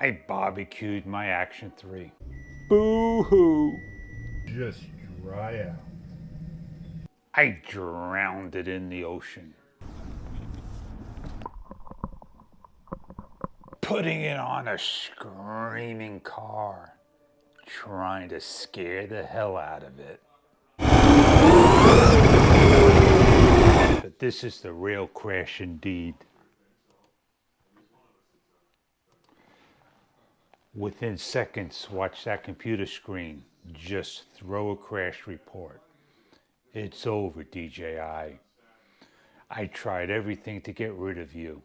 I barbecued my Action 3. Boo-hoo! Just dry out. I drowned it in the ocean. Putting it on a screaming car, trying to scare the hell out of it. But this is the real crash indeed. Within seconds, watch that computer screen just throw a crash report. It's over, DJI. I tried everything to get rid of you.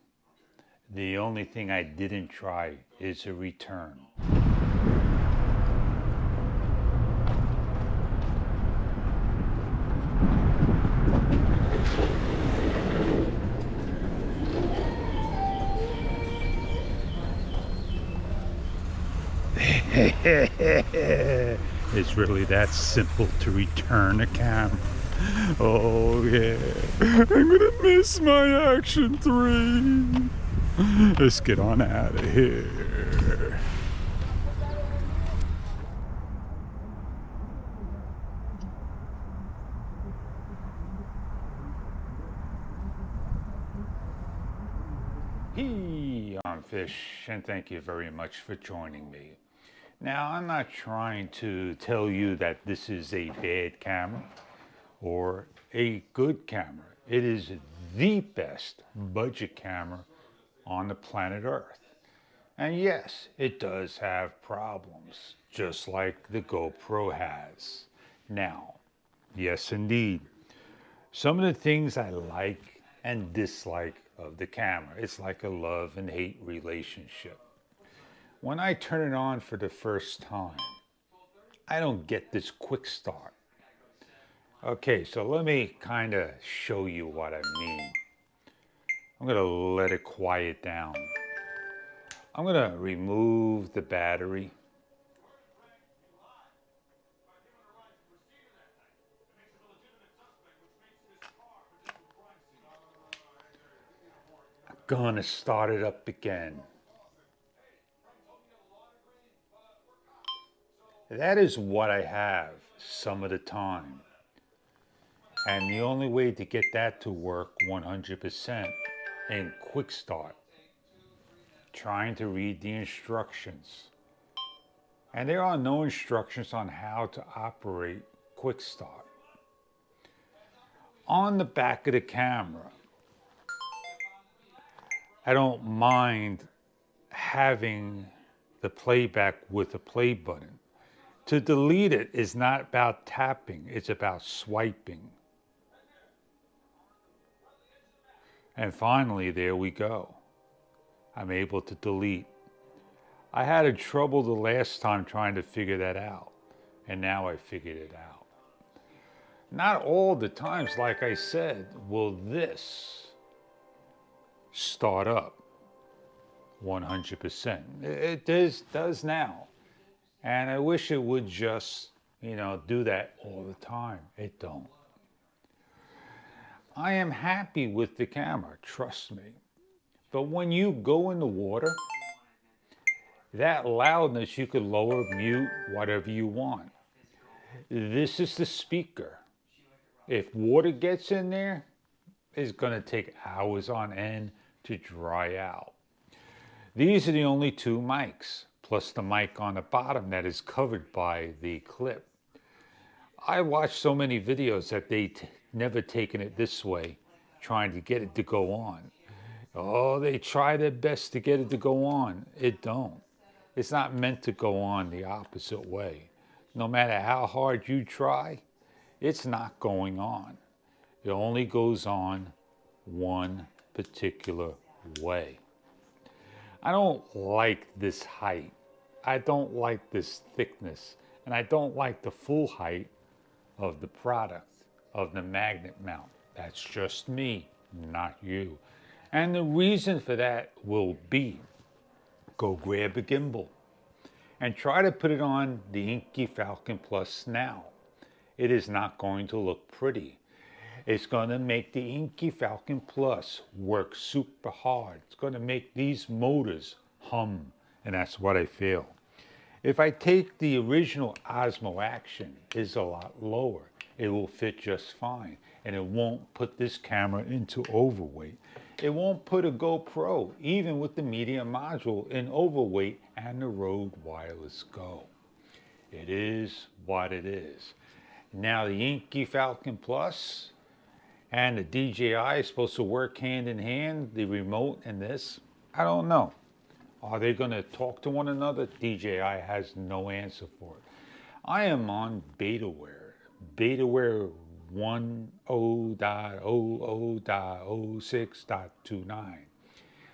The only thing I didn't try is a return. It's really that simple to return a camera. Oh yeah, I'm gonna miss my Action 3. Let's get on out of here. Hey, I'm Fish, and thank you very much for joining me. Now, I'm not trying to tell you that this is a bad camera or a good camera. It is the best budget camera on the planet Earth. And yes, it does have problems, just like the GoPro has. Now, yes indeed, some of the things I like and dislike of the camera, it's like a love and hate relationship. When I turn it on for the first time, I don't get this quick start. Okay, so let me kind of show you what I mean. I'm going to let it quiet down. I'm going to remove the battery. I'm going to start it up again. That is what I have some of the time. And the only way to get that to work 100% in quick start, trying to read the instructions. And there are no instructions on how to operate quick start. On the back of the camera, I don't mind having the playback with a play button. To delete it is not about tapping, it's about swiping. And finally, there we go. I'm able to delete. I had a trouble the last time trying to figure that out, and now I figured it out. Not all the times, like I said, will this start up 100%. It does now. And I wish it would just, do that all the time. It don't. I am happy with the camera, trust me. But when you go in the water, that loudness you could lower, mute, whatever you want. This is the speaker. If water gets in there, it's gonna take hours on end to dry out. These are the only two mics, plus the mic on the bottom that is covered by the clip. I watched so many videos that they never taken it this way, trying to get it to go on. Oh, they try their best to get it to go on. It don't. It's not meant to go on the opposite way. No matter how hard you try, it's not going on. It only goes on one particular way. I don't like this height. I don't like this thickness. And I don't like the full height of the product, of the magnet mount. That's just me, not you. And the reason for that will be, go grab a gimbal and try to put it on the Inky Falcon Plus now. It is not going to look pretty. It's going to make the Inky Falcon Plus work super hard. It's going to make these motors hum and that's what I feel. If I take the original Osmo Action, it's a lot lower. It will fit just fine, and it won't put this camera into overweight. It won't put a GoPro, even with the medium module, in overweight and the Rode Wireless Go. It is what it is. Now the Inky Falcon Plus and the DJI is supposed to work hand in hand, the remote and this. I don't know. Are they going to talk to one another? DJI has no answer for it. I am on betaware. Betaware 10.00.06.29.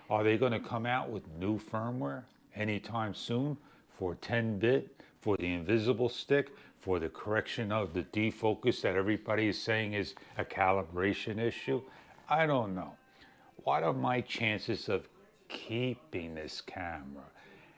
Are they going to come out with new firmware anytime soon for 10-bit, for the invisible stick, for the correction of the defocus that everybody is saying is a calibration issue? I don't know. What are my chances of keeping this camera?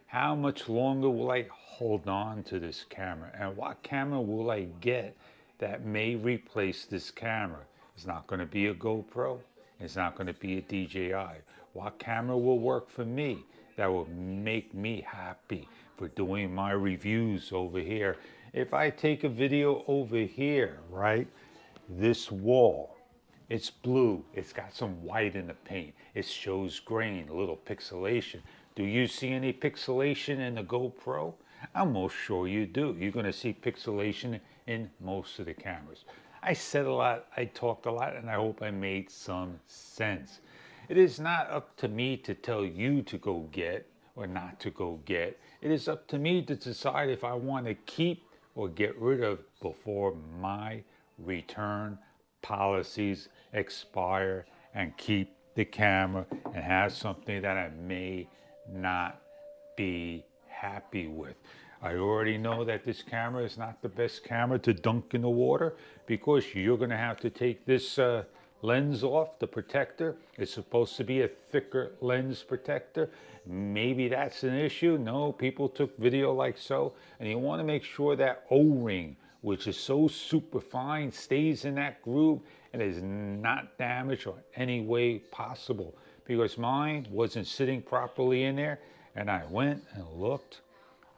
How much longer will I hold on to this camera? And what camera will I get that may replace this camera? It's not going to be a GoPro. It's not going to be a DJI. What camera will work for me that will make me happy for doing my reviews over here? If I take a video over here, right, this wall, it's blue, it's got some white in the paint, it shows grain, a little pixelation. Do you see any pixelation in the GoPro? I'm most sure you do. You're going to see pixelation in most of the cameras. I said a lot, I talked a lot, and I hope I made some sense. It is not up to me to tell you to go get or not to go get. It is up to me to decide if I want to keep or get rid of before my return policies expire and keep the camera and have something that I may not be happy with. I already know that this camera is not the best camera to dunk in the water because you're going to have to take this lens off, the protector. It's supposed to be a thicker lens protector. Maybe that's an issue. No, people took video like so, and you want to make sure that O-ring, which is so super fine, stays in that groove and is not damaged or any way possible, because mine wasn't sitting properly in there. And I went and looked,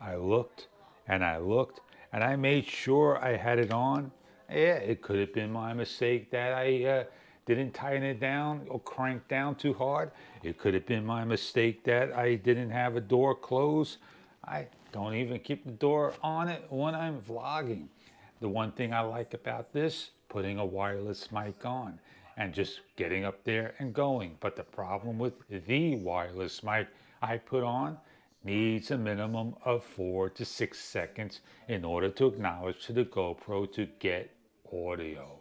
I looked and I looked, and I made sure I had it on. Yeah, it could have been my mistake that I didn't tighten it down or crank down too hard. It could have been my mistake that I didn't have a door closed. I don't even keep the door on it when I'm vlogging. The one thing I like about this, putting a wireless mic on and just getting up there and going. But the problem with the wireless mic I put on needs a minimum of 4 to 6 seconds in order to acknowledge to the GoPro to get audio.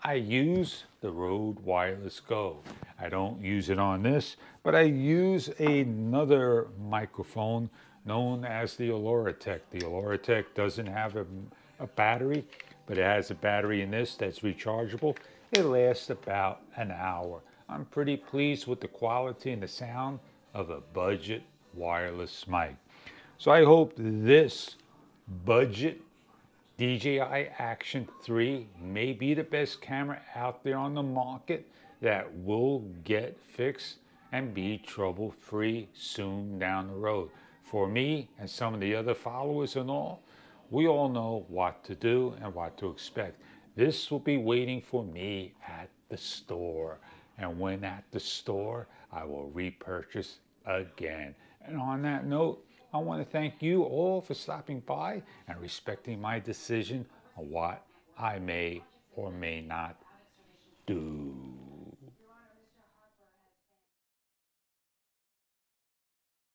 I use the Rode Wireless Go. I don't use it on this, but I use another microphone known as the Aloratech. The Aloratech doesn't have a battery, but it has a battery in this that's rechargeable. It lasts about an hour. I'm pretty pleased with the quality and the sound of a budget wireless mic. So I hope this budget DJI Action 3 may be the best camera out there on the market that will get fixed and be trouble-free soon down the road. For me and some of the other followers and all, we all know what to do and what to expect. This will be waiting for me at the store. And when at the store, I will repurchase again. And on that note, I want to thank you all for stopping by and respecting my decision on what I may or may not do.